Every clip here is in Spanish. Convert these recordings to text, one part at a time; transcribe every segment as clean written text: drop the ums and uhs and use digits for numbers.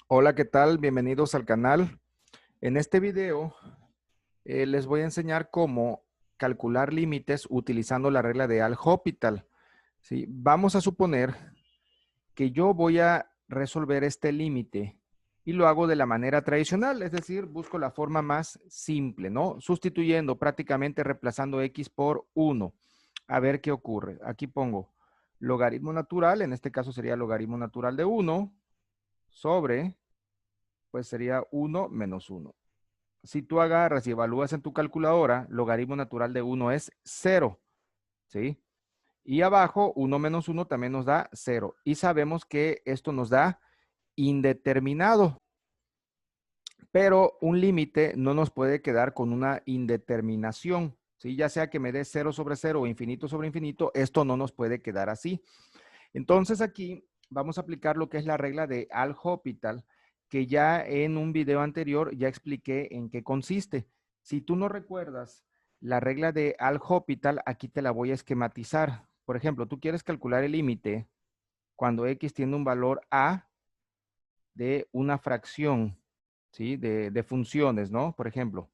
Hola, ¿qué tal? Bienvenidos al canal. En este video les voy a enseñar cómo calcular límites utilizando la regla de Al-Hospital. ¿Sí? Vamos a suponer que yo voy a resolver este límite y lo hago de la manera tradicional, es decir, busco la forma más simple, ¿no? Sustituyendo, prácticamente reemplazando x por 1. A ver qué ocurre. Aquí pongo logaritmo natural, en este caso sería logaritmo natural de 1 sobre, pues sería 1 menos 1. Si tú agarras y evalúas en tu calculadora, logaritmo natural de 1 es 0, ¿sí? Y abajo, 1 menos 1 también nos da 0. Y sabemos que esto nos da indeterminado. Pero un límite no nos puede quedar con una indeterminación, ¿sí? Ya sea que me dé 0 sobre 0 o infinito sobre infinito, esto no nos puede quedar así. Entonces aquí vamos a aplicar lo que es la regla de Al-Hospital, que ya en un video anterior ya expliqué en qué consiste. Si tú no recuerdas la regla de Al-Hospital, aquí te la voy a esquematizar. Por ejemplo, tú quieres calcular el límite cuando x tiene un valor a de una fracción, ¿sí? De funciones, ¿no? Por ejemplo,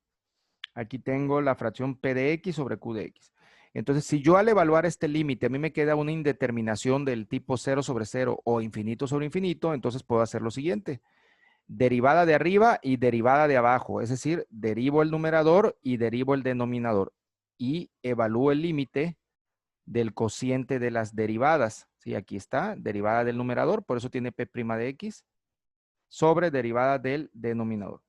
aquí tengo la fracción p de x sobre q de x. Entonces, si yo al evaluar este límite, a mí me queda una indeterminación del tipo 0 sobre 0 o infinito sobre infinito, entonces puedo hacer lo siguiente. Derivada de arriba y derivada de abajo. Es decir, derivo el numerador y derivo el denominador. Y evalúo el límite del cociente de las derivadas. Sí, aquí está, derivada del numerador, por eso tiene p' de x, sobre derivada del denominador.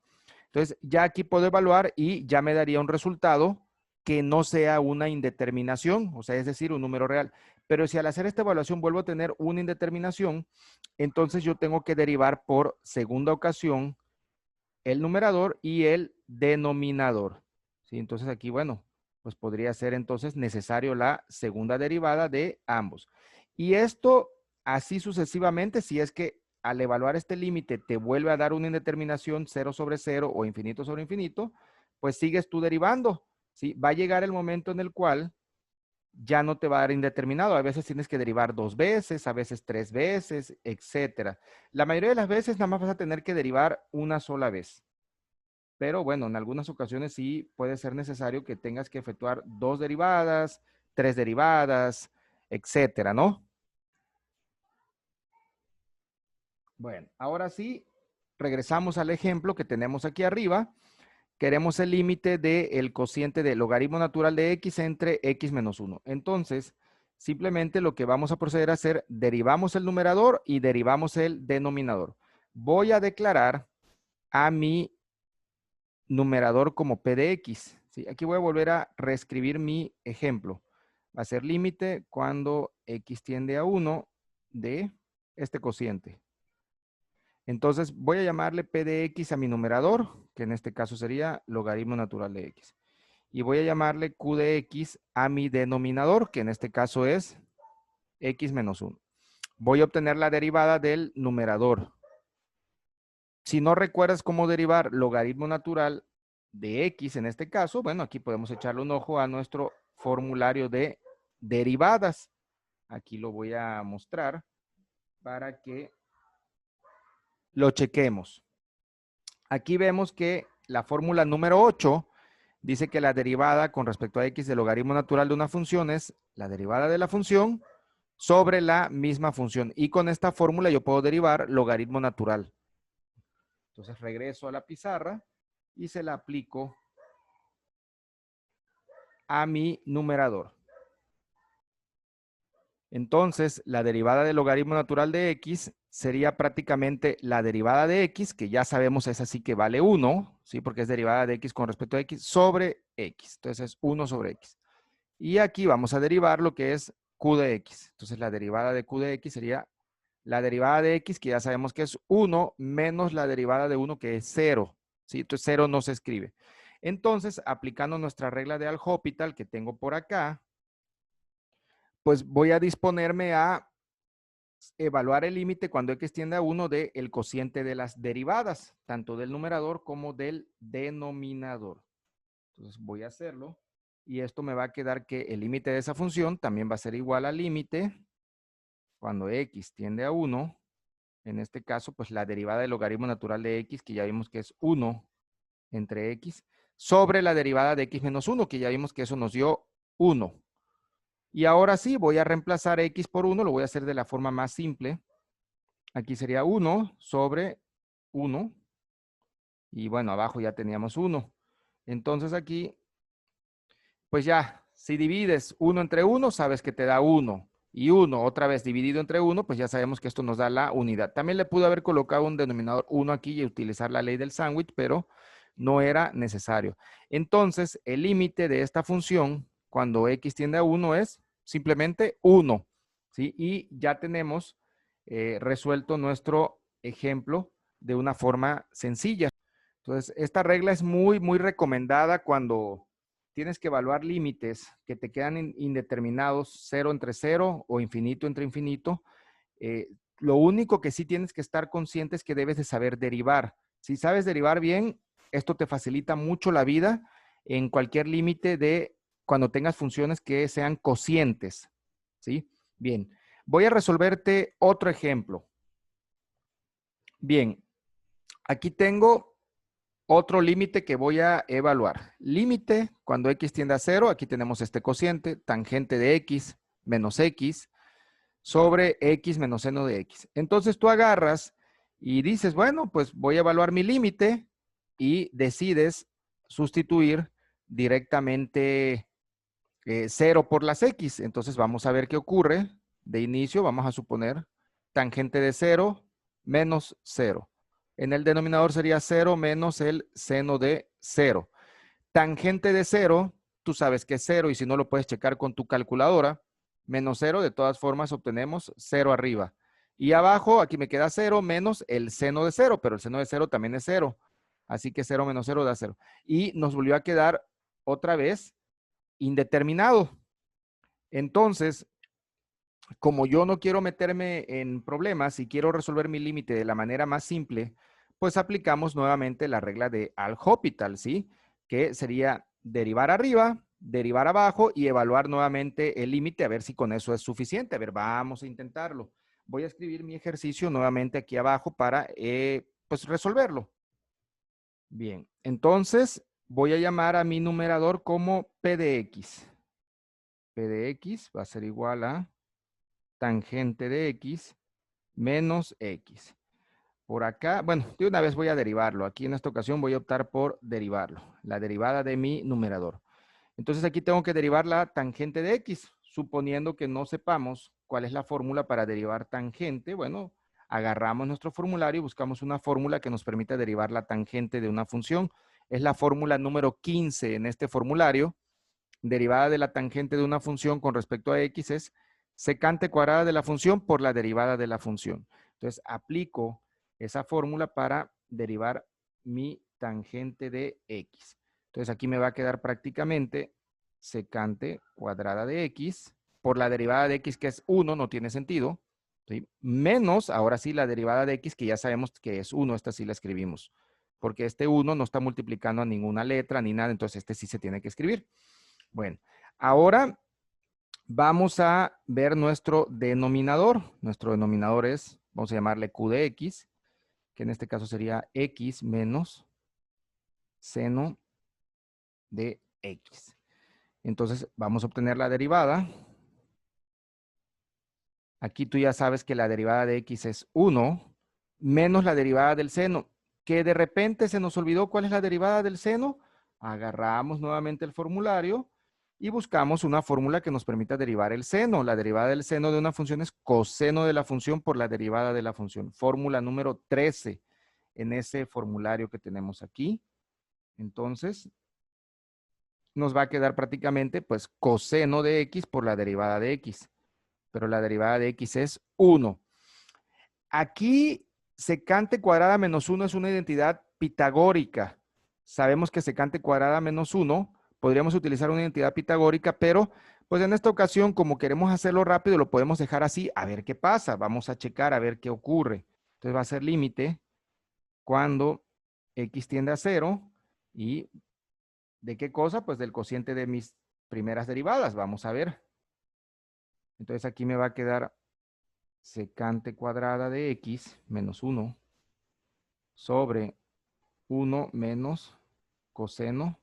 Entonces, ya aquí puedo evaluar y ya me daría un resultado que no sea una indeterminación, o sea, es decir, un número real. Pero si al hacer esta evaluación vuelvo a tener una indeterminación, entonces yo tengo que derivar por segunda ocasión el numerador y el denominador. ¿Sí? Entonces aquí, bueno, pues podría ser entonces necesario la segunda derivada de ambos. Y esto así sucesivamente, si es que al evaluar este límite te vuelve a dar una indeterminación 0 sobre 0 o infinito sobre infinito, pues sigues tú derivando. ¿Sí? Va a llegar el momento en el cual ya no te va a dar indeterminado. A veces tienes que derivar 2 veces, a veces 3 veces, etcétera. La mayoría de las veces nada más vas a tener que derivar una sola vez. Pero bueno, en algunas ocasiones sí puede ser necesario que tengas que efectuar 2 derivadas, 3 derivadas, etcétera, ¿no? Bueno, ahora sí, regresamos al ejemplo que tenemos aquí arriba. Queremos el límite del cociente del logaritmo natural de x entre x menos 1. Entonces, simplemente lo que vamos a proceder a hacer, derivamos el numerador y derivamos el denominador. Voy a declarar a mi numerador como p de x. ¿Sí? Aquí voy a volver a reescribir mi ejemplo. Va a ser límite cuando x tiende a 1 de este cociente. Entonces voy a llamarle p de x a mi numerador, que en este caso sería logaritmo natural de x. Y voy a llamarle q de x a mi denominador, que en este caso es x menos 1. Voy a obtener la derivada del numerador. Si no recuerdas cómo derivar logaritmo natural de x en este caso, bueno, aquí podemos echarle un ojo a nuestro formulario de derivadas. Aquí lo voy a mostrar para que lo chequemos. Aquí vemos que la fórmula número 8 dice que la derivada con respecto a x del logaritmo natural de una función es la derivada de la función sobre la misma función. Y con esta fórmula yo puedo derivar logaritmo natural. Entonces regreso a la pizarra y se la aplico a mi numerador. Entonces, la derivada del logaritmo natural de x sería prácticamente la derivada de x, que ya sabemos es así que vale 1, ¿sí? Porque es derivada de x con respecto a x sobre x. Entonces es 1 sobre x. Y aquí vamos a derivar lo que es q de x. Entonces la derivada de q de x sería la derivada de x, que ya sabemos que es 1, menos la derivada de 1, que es 0. ¿Sí? Entonces 0 no se escribe. Entonces, aplicando nuestra regla de Al-Hospital que tengo por acá, pues voy a disponerme a evaluar el límite cuando x tiende a 1 del cociente de las derivadas, tanto del numerador como del denominador. Entonces voy a hacerlo y esto me va a quedar que el límite de esa función también va a ser igual al límite cuando x tiende a 1 En este caso, pues la derivada del logaritmo natural de x, que ya vimos que es 1 entre x, sobre la derivada de x menos 1, que ya vimos que eso nos dio 1. Y ahora sí, voy a reemplazar x por 1, lo voy a hacer de la forma más simple. Aquí sería 1 sobre 1. Y bueno, abajo ya teníamos 1. Entonces aquí, pues ya, si divides 1 entre 1, sabes que te da 1. Y 1 otra vez dividido entre 1, pues ya sabemos que esto nos da la unidad. También le pude haber colocado un denominador 1 aquí y utilizar la ley del sándwich, pero no era necesario. Entonces, el límite de esta función, cuando x tiende a 1, es simplemente 1. ¿Sí? Y ya tenemos resuelto nuestro ejemplo de una forma sencilla. Entonces, esta regla es muy recomendada cuando tienes que evaluar límites que te quedan indeterminados, 0 entre 0 o infinito entre infinito. Lo único que sí tienes que estar consciente es que debes de saber derivar. Si sabes derivar bien, esto te facilita mucho la vida en cualquier límite de cuando tengas funciones que sean cocientes. ¿Sí? Bien, voy a resolverte otro ejemplo. Bien, aquí tengo otro límite que voy a evaluar. Límite cuando x tiende a 0, aquí tenemos este cociente, tangente de x menos x sobre x menos seno de x. Entonces tú agarras y dices, bueno, pues voy a evaluar mi límite y decides sustituir directamente 0 por las x. Entonces vamos a ver qué ocurre. De inicio vamos a suponer tangente de 0 menos 0. En el denominador sería 0 menos el seno de 0. Tangente de 0, tú sabes que es 0 y si no lo puedes checar con tu calculadora. Menos 0, de todas formas obtenemos 0 arriba. Y abajo, aquí me queda 0 menos el seno de 0, pero el seno de 0 también es 0. Así que 0 menos 0 da 0. Y nos volvió a quedar otra vez indeterminado. Entonces, como yo no quiero meterme en problemas y quiero resolver mi límite de la manera más simple, pues aplicamos nuevamente la regla de Al-Hopital, ¿sí? Que sería derivar arriba, derivar abajo y evaluar nuevamente el límite a ver si con eso es suficiente. A ver, vamos a intentarlo. Voy a escribir mi ejercicio nuevamente aquí abajo para pues resolverlo. Bien, entonces voy a llamar a mi numerador como P de X. P de X va a ser igual a tangente de X menos X. Por acá, bueno, de una vez voy a derivarlo. Aquí en esta ocasión voy a optar por derivarlo. La derivada de mi numerador. Entonces aquí tengo que derivar la tangente de X, suponiendo que no sepamos cuál es la fórmula para derivar tangente. Bueno, agarramos nuestro formulario y buscamos una fórmula que nos permita derivar la tangente de una función. Es la fórmula número 15 en este formulario. Derivada de la tangente de una función con respecto a X es secante cuadrada de la función por la derivada de la función. Entonces, aplico esa fórmula para derivar mi tangente de X. Entonces, aquí me va a quedar prácticamente secante cuadrada de X por la derivada de X, que es 1, no tiene sentido, ¿sí? Menos, ahora sí, la derivada de X, que ya sabemos que es 1, esta sí la escribimos, porque este 1 no está multiplicando a ninguna letra ni nada, entonces este sí se tiene que escribir. Bueno, ahora vamos a ver nuestro denominador. Nuestro denominador es, vamos a llamarle Q de X, que en este caso sería X menos seno de X. Entonces vamos a obtener la derivada. Aquí tú ya sabes que la derivada de X es 1 menos la derivada del seno. Que de repente se nos olvidó cuál es la derivada del seno. Agarramos nuevamente el formulario y buscamos una fórmula que nos permita derivar el seno. La derivada del seno de una función es coseno de la función por la derivada de la función. Fórmula número 13 en ese formulario que tenemos aquí. Entonces, nos va a quedar prácticamente pues coseno de X por la derivada de X. Pero la derivada de X es 1. Aquí secante cuadrada menos 1 es una identidad pitagórica. Sabemos que secante cuadrada menos 1 podríamos utilizar una identidad pitagórica, pero pues en esta ocasión, como queremos hacerlo rápido, lo podemos dejar así, a ver qué pasa. Vamos a checar a ver qué ocurre. Entonces va a ser límite cuando x tiende a 0 y ¿de qué cosa? Pues del cociente de mis primeras derivadas. Vamos a ver. Entonces aquí me va a quedar secante cuadrada de x menos 1 sobre 1 menos coseno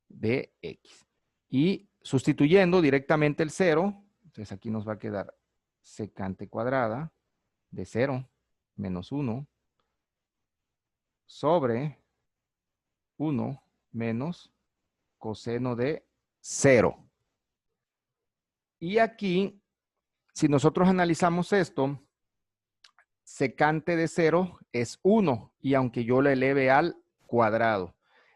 de x. Y sustituyendo directamente el 0, entonces aquí nos va a quedar secante cuadrada de 0 menos 1 sobre 1 menos coseno de 0. Y aquí, si nosotros analizamos esto, secante de 0 es 1, y aunque yo lo eleve al cuadrado.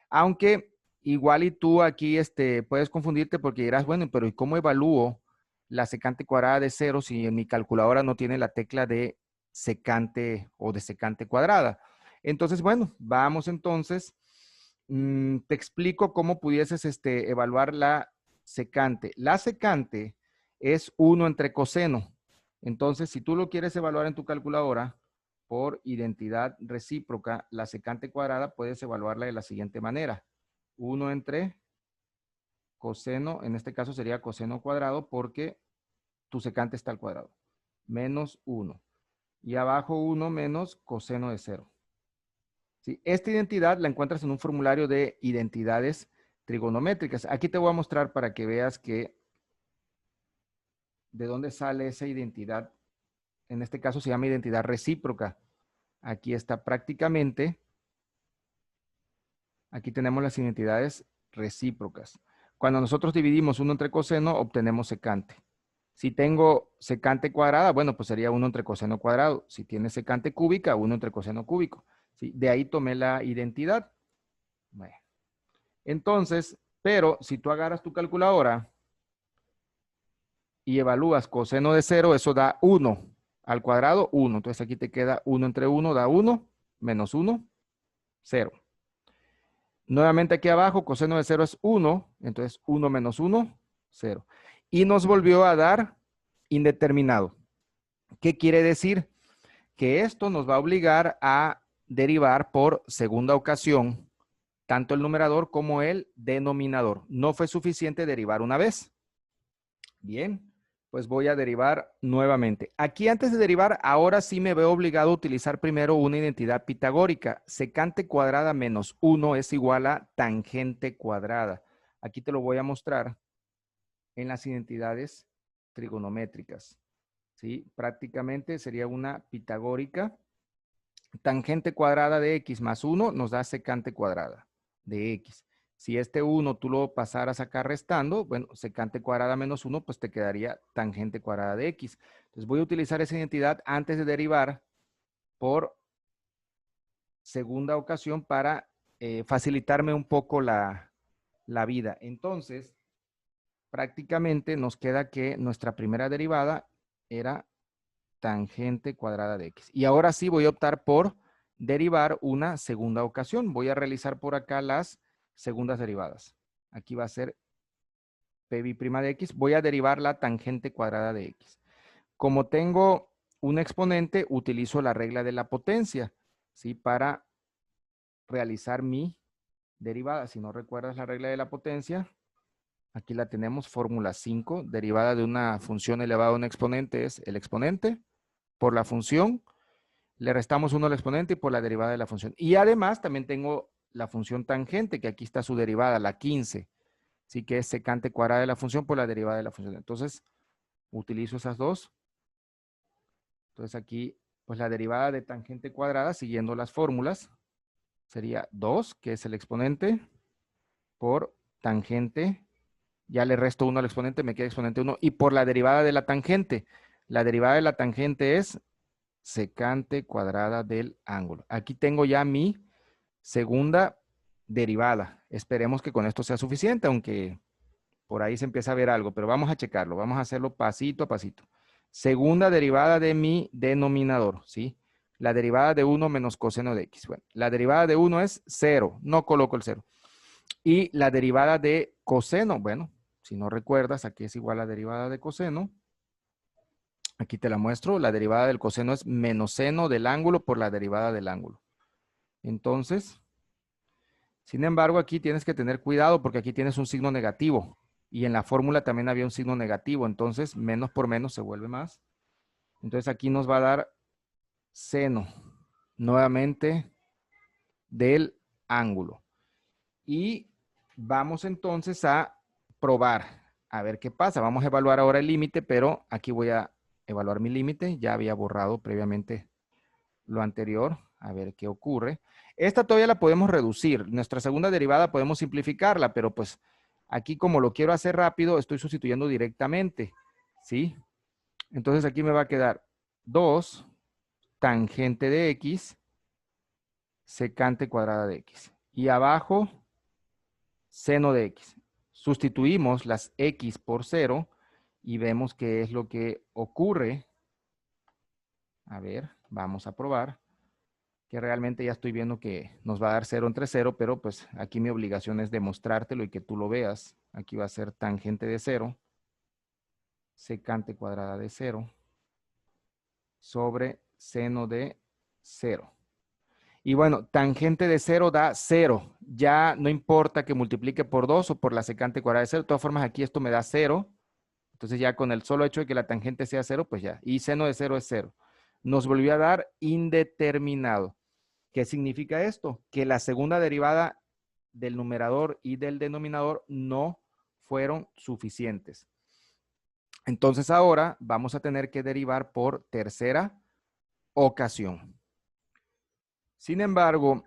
Aunque igual y tú aquí puedes confundirte porque dirás, bueno, pero ¿y cómo evalúo la secante cuadrada de 0 si en mi calculadora no tiene la tecla de secante o de secante cuadrada? Entonces, bueno, vamos entonces. Te explico cómo pudieses evaluar la secante. La secante es 1 entre coseno. Entonces, si tú lo quieres evaluar en tu calculadora por identidad recíproca, la secante cuadrada, puedes evaluarla de la siguiente manera. 1 entre coseno, en este caso sería coseno cuadrado porque tu secante está al cuadrado, menos 1. Y abajo 1 menos coseno de 0. ¿Sí? Esta identidad la encuentras en un formulario de identidades trigonométricas. Aquí te voy a mostrar para que veas que de dónde sale esa identidad. En este caso se llama identidad recíproca. Aquí está prácticamente. Aquí tenemos las identidades recíprocas. Cuando nosotros dividimos 1 entre coseno, obtenemos secante. Si tengo secante cuadrada, bueno, pues sería 1 entre coseno cuadrado. Si tiene secante cúbica, 1 entre coseno cúbico. ¿Sí? De ahí tomé la identidad. Bueno. Entonces, pero si tú agarras tu calculadora y evalúas coseno de 0, eso da 1 al cuadrado, 1. Entonces aquí te queda 1 entre 1, da 1, menos 1, 0. Nuevamente aquí abajo, coseno de 0 es 1, entonces 1 menos 1, 0. Y nos volvió a dar indeterminado. ¿Qué quiere decir? Que esto nos va a obligar a derivar por segunda ocasión tanto el numerador como el denominador. No fue suficiente derivar una vez. Bien, pues voy a derivar nuevamente. Aquí antes de derivar, ahora sí me veo obligado a utilizar primero una identidad pitagórica. Secante cuadrada menos 1 es igual a tangente cuadrada. Aquí te lo voy a mostrar en las identidades trigonométricas. ¿Sí? Prácticamente sería una pitagórica. Tangente cuadrada de x más 1 nos da secante cuadrada de x. Si este 1 tú lo pasaras acá restando, bueno, secante cuadrada menos 1, pues te quedaría tangente cuadrada de x. Entonces voy a utilizar esa identidad antes de derivar por segunda ocasión para facilitarme un poco la vida. Entonces, prácticamente nos queda que nuestra primera derivada era tangente cuadrada de x. Y ahora sí voy a optar por derivar una segunda ocasión. Voy a realizar por acá las segundas derivadas. Aquí va a ser pb' de x. Voy a derivar la tangente cuadrada de x. Como tengo un exponente, utilizo la regla de la potencia, ¿sí? Para realizar mi derivada. Si no recuerdas la regla de la potencia, aquí la tenemos, fórmula 5. Derivada de una función elevada a un exponente es el exponente por la función. Le restamos 1 al exponente y por la derivada de la función. Y además también tengo la función tangente, que aquí está su derivada, la 15. Así que es secante cuadrada de la función por la derivada de la función. Entonces, utilizo esas dos. Entonces aquí, pues la derivada de tangente cuadrada, siguiendo las fórmulas, sería 2, que es el exponente, por tangente. Ya le resto 1 al exponente, me queda exponente 1. Y por la derivada de la tangente. La derivada de la tangente es secante cuadrada del ángulo. Aquí tengo ya mi segunda derivada. Esperemos que con esto sea suficiente, aunque por ahí se empieza a ver algo, pero vamos a checarlo. Vamos a hacerlo pasito a pasito. Segunda derivada de mi denominador, ¿sí? La derivada de 1 menos coseno de x. Bueno, la derivada de 1 es 0. No coloco el 0. Y la derivada de coseno, bueno, si no recuerdas, aquí es igual a la derivada de coseno. Aquí te la muestro. La derivada del coseno es menos seno del ángulo por la derivada del ángulo. Entonces, sin embargo, aquí tienes que tener cuidado porque aquí tienes un signo negativo. Y en la fórmula también había un signo negativo. Entonces, menos por menos se vuelve más. Entonces aquí nos va a dar seno nuevamente del ángulo. Y vamos entonces a probar a ver qué pasa. Vamos a evaluar ahora el límite, pero aquí voy a evaluar mi límite. Ya había borrado previamente lo anterior. A ver qué ocurre. Esta todavía la podemos reducir. Nuestra segunda derivada podemos simplificarla, pero pues aquí como lo quiero hacer rápido, estoy sustituyendo directamente. ¿Sí? Entonces aquí me va a quedar 2 tangente de x secante cuadrada de x. Y abajo, seno de x. Sustituimos las x por 0 y vemos qué es lo que ocurre. A ver, vamos a probar. Que realmente ya estoy viendo que nos va a dar 0 entre 0, pero pues aquí mi obligación es demostrártelo y que tú lo veas. Aquí va a ser tangente de 0, secante cuadrada de 0, sobre seno de 0. Y bueno, tangente de 0 da 0. Ya no importa que multiplique por 2 o por la secante cuadrada de 0. De todas formas, aquí esto me da 0. Entonces ya con el solo hecho de que la tangente sea 0, pues ya. Y seno de 0 es 0. Nos volvió a dar indeterminado. ¿Qué significa esto? Que la segunda derivada del numerador y del denominador no fueron suficientes. Entonces ahora vamos a tener que derivar por tercera ocasión. Sin embargo,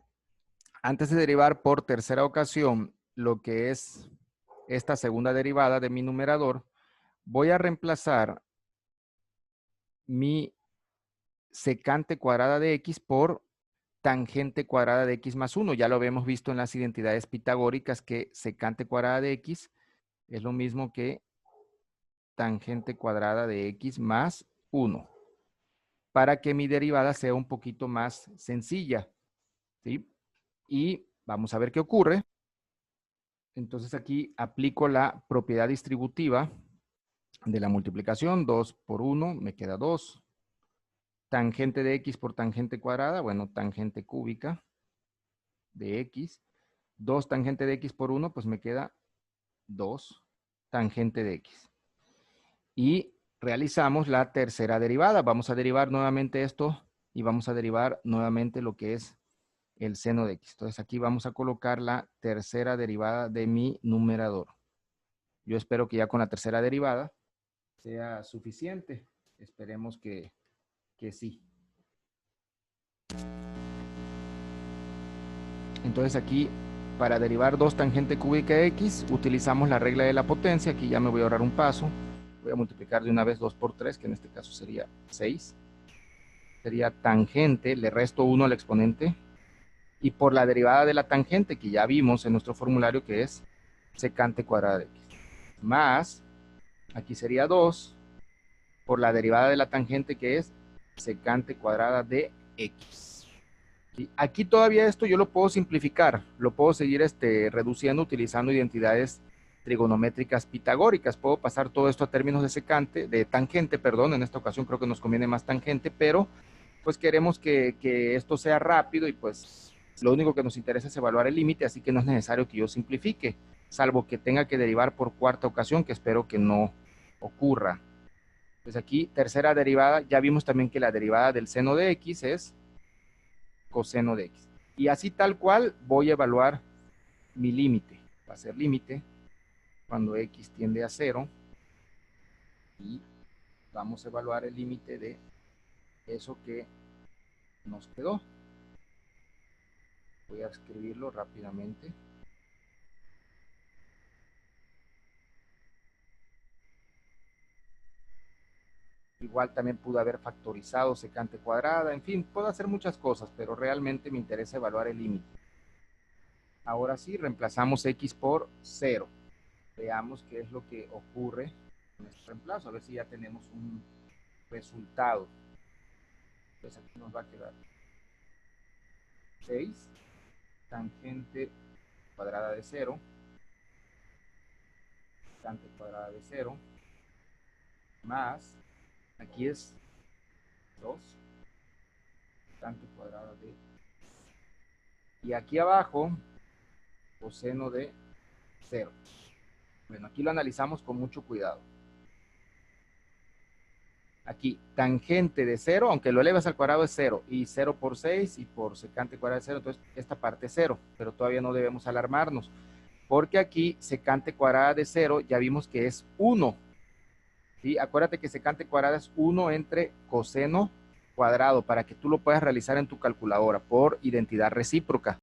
antes de derivar por tercera ocasión lo que es esta segunda derivada de mi numerador, voy a reemplazar mi secante cuadrada de x por tangente cuadrada de x más 1. Ya lo habíamos visto en las identidades pitagóricas que secante cuadrada de x es lo mismo que tangente cuadrada de x más 1. Para que mi derivada sea un poquito más sencilla. ¿Sí? Y vamos a ver qué ocurre. Entonces aquí aplico la propiedad distributiva de la multiplicación. 2 por 1 me queda 2. Tangente de x por tangente cuadrada, bueno, tangente cúbica de x. 2 tangente de x por 1, pues me queda 2 tangente de x. Y realizamos la tercera derivada. Vamos a derivar nuevamente esto y vamos a derivar nuevamente lo que es el seno de x. Entonces aquí vamos a colocar la tercera derivada de mi numerador. Yo espero que ya con la tercera derivada sea suficiente. Esperemos que sí. Entonces aquí, para derivar 2 tangente cúbica de x, utilizamos la regla de la potencia. Aquí ya me voy a ahorrar un paso. Voy a multiplicar de una vez 2 por 3, que en este caso sería 6. Sería tangente, le resto 1 al exponente. Y por la derivada de la tangente, que ya vimos en nuestro formulario, que es secante cuadrada de x. Más, aquí sería 2, por la derivada de la tangente, que es secante cuadrada de x. ¿Sí? Aquí todavía esto yo lo puedo simplificar, lo puedo seguir reduciendo utilizando identidades trigonométricas pitagóricas. Puedo pasar todo esto a términos de secante, de tangente, perdón, en esta ocasión creo que nos conviene más tangente, pero pues queremos que esto sea rápido y pues lo único que nos interesa es evaluar el límite, así que no es necesario que yo simplifique, salvo que tenga que derivar por cuarta ocasión, que espero que no ocurra. Pues aquí, tercera derivada, ya vimos también que la derivada del seno de x es coseno de x. Y así tal cual voy a evaluar mi límite. Va a ser límite cuando x tiende a 0. Y vamos a evaluar el límite de eso que nos quedó. Voy a escribirlo rápidamente. Igual también pude haber factorizado secante cuadrada. En fin, puedo hacer muchas cosas, pero realmente me interesa evaluar el límite. Ahora sí, reemplazamos x por 0. Veamos qué es lo que ocurre con este reemplazo. A ver si ya tenemos un resultado. Entonces aquí nos va a quedar 6 tangente cuadrada de 0, secante cuadrada de 0, más, aquí es 2 secante cuadrada de, y aquí abajo, coseno de 0. Bueno, aquí lo analizamos con mucho cuidado. Aquí, tangente de 0, aunque lo elevas al cuadrado es 0, y 0 por 6 y por secante cuadrado es 0, entonces esta parte es 0, pero todavía no debemos alarmarnos, porque aquí secante cuadrada de 0 ya vimos que es 1, ¿sí? Acuérdate que secante cuadrada es 1 entre coseno cuadrado, para que tú lo puedas realizar en tu calculadora por identidad recíproca.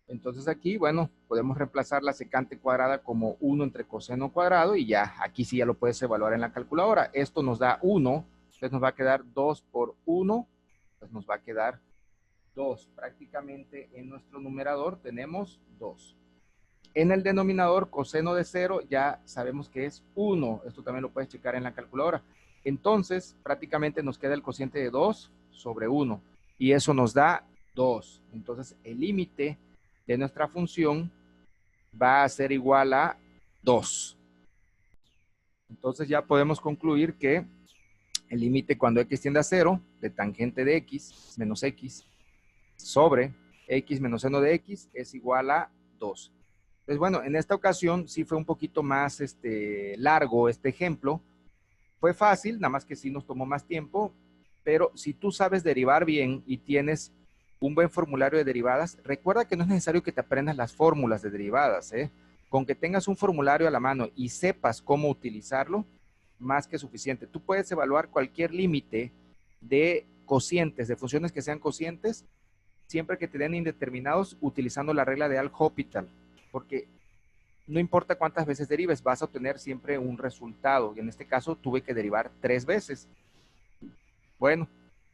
Entonces aquí, bueno, podemos reemplazar la secante cuadrada como 1 entre coseno cuadrado y ya, aquí sí ya lo puedes evaluar en la calculadora. Esto nos da 1, entonces nos va a quedar 2 por 1, pues nos va a quedar 2. Prácticamente en nuestro numerador tenemos 2. En el denominador, coseno de 0, ya sabemos que es 1. Esto también lo puedes checar en la calculadora. Entonces, prácticamente nos queda el cociente de 2 sobre 1. Y eso nos da 2. Entonces, el límite de nuestra función va a ser igual a 2. Entonces, ya podemos concluir que el límite cuando x tiende a 0 de tangente de x menos x sobre x menos seno de x es igual a 2. Pues bueno, en esta ocasión sí fue un poquito más largo este ejemplo. Fue fácil, nada más que sí nos tomó más tiempo, pero si tú sabes derivar bien y tienes un buen formulario de derivadas, recuerda que no es necesario que te aprendas las fórmulas de derivadas, ¿eh? Con que tengas un formulario a la mano y sepas cómo utilizarlo, más que suficiente. Tú puedes evaluar cualquier límite de cocientes, de funciones que sean cocientes, siempre que te den indeterminados utilizando la regla de Al-Hopital, porque no importa cuántas veces derives, vas a obtener siempre un resultado. Y en este caso tuve que derivar 3 veces. Bueno,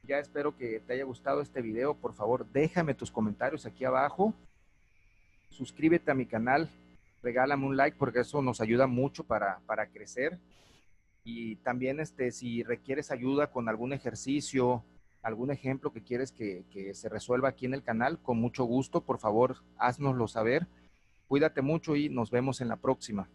ya espero que te haya gustado este video. Por favor, déjame tus comentarios aquí abajo. Suscríbete a mi canal. Regálame un like porque eso nos ayuda mucho para crecer. Y también si requieres ayuda con algún ejercicio, algún ejemplo que quieres que se resuelva aquí en el canal, con mucho gusto, por favor, háznoslo saber. Cuídate mucho y nos vemos en la próxima.